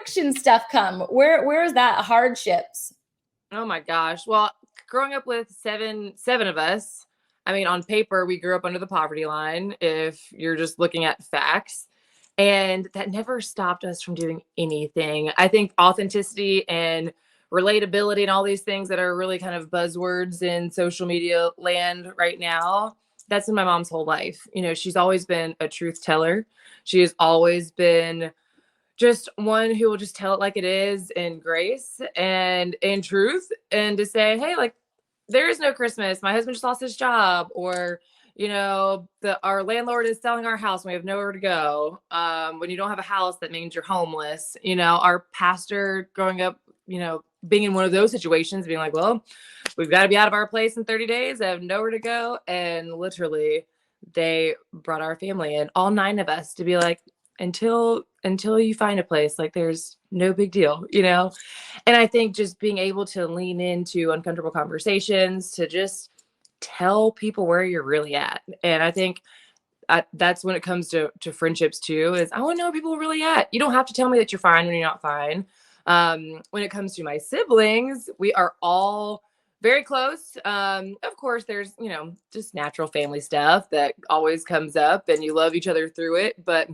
friction stuff come? Where's that hardships? Oh my gosh. Well, growing up with seven of us, I mean, on paper, we grew up under the poverty line if you're just looking at facts. And that never stopped us from doing anything. I think authenticity and relatability and all these things that are really kind of buzzwords in social media land right now, that's in my mom's whole life. You know, she's always been a truth teller. She has always been just one who will just tell it like it is in grace and in truth, and to say, hey, like, there is no Christmas. My husband just lost his job, or, you know, our landlord is selling our house and we have nowhere to go. When you don't have a house, that means you're homeless. You know, our pastor growing up, you know, being in one of those situations, being like, well, we've got to be out of our place in 30 days. I have nowhere to go. And literally they brought our family in, all 9 of us, to be like, until you find a place, like, there's no big deal, you know? And I think just being able to lean into uncomfortable conversations, to just tell people where you're really at. And I think that's when it comes to friendships too, is I want to know where people are really at. You don't have to tell me that you're fine when you're not fine. When it comes to my siblings, we are all very close. Of course, there's, you know, just natural family stuff that always comes up and you love each other through it, but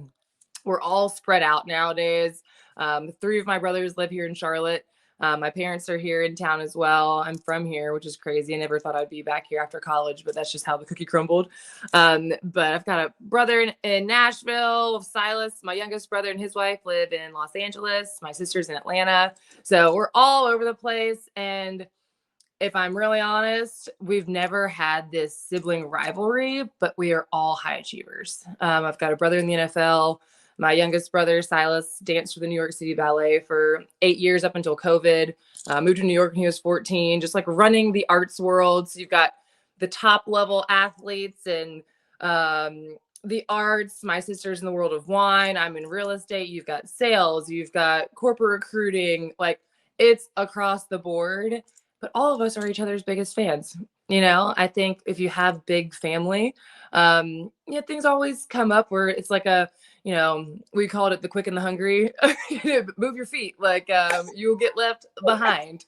we're all spread out nowadays. 3 of my brothers live here in Charlotte. My parents are here in town as well. I'm from here, which is crazy. I never thought I'd be back here after college, but that's just how the cookie crumbled. But I've got a brother in Nashville, Silas. My youngest brother and his wife live in Los Angeles. My sister's in Atlanta. So we're all over the place. And if I'm really honest, we've never had this sibling rivalry, but we are all high achievers. I've got a brother in the NFL. My youngest brother, Silas, danced for the New York City Ballet for 8 years up until COVID. Moved to New York when he was 14, just like running the arts world. So you've got the top level athletes and the arts. My sister's in the world of wine. I'm in real estate. You've got sales. You've got corporate recruiting. Like, it's across the board. But all of us are each other's biggest fans. You know, I think if you have big family, yeah, things always come up where it's like a, you know, we called it the quick and the hungry. Move your feet, like, you'll get left behind.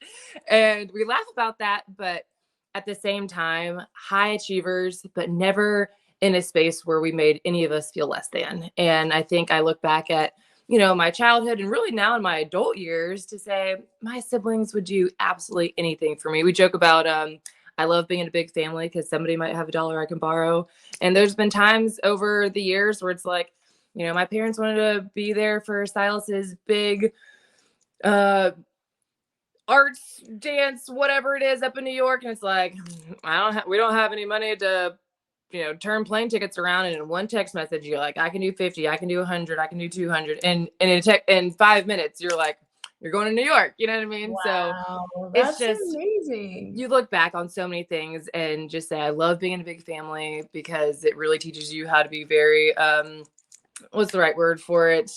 And we laugh about that, but at the same time, high achievers, but never in a space where we made any of us feel less than. And I think I look back at, you know, my childhood and really now in my adult years to say my siblings would do absolutely anything for me. We joke about, I love being in a big family because somebody might have $1 I can borrow. And there's been times over the years where it's like, you know, my parents wanted to be there for Silas's big arts dance, whatever it is, up in New York. And it's like, we don't have any money to, you know, turn plane tickets around. And in one text message, you're like, I can do 50, I can do 100, I can do 200. And in 5 minutes, you're like, you're going to New York. You know what I mean? Wow, So that's it's just amazing. You look back on so many things and just say, I love being in a big family because it really teaches you how to be very, what's the right word for it?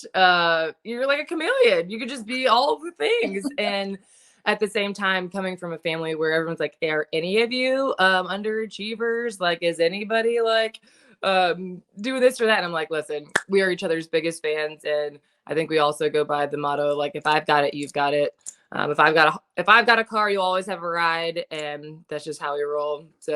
You're like a chameleon. You could just be all of the things. And at the same time, coming from a family where everyone's like, are any of you underachievers? Like, is anybody like doing this or that? And I'm like, listen, we are each other's biggest fans. And I think we also go by the motto, like, if I've got it, you've got it. If I've got a car, you'll always have a ride. And that's just how we roll. So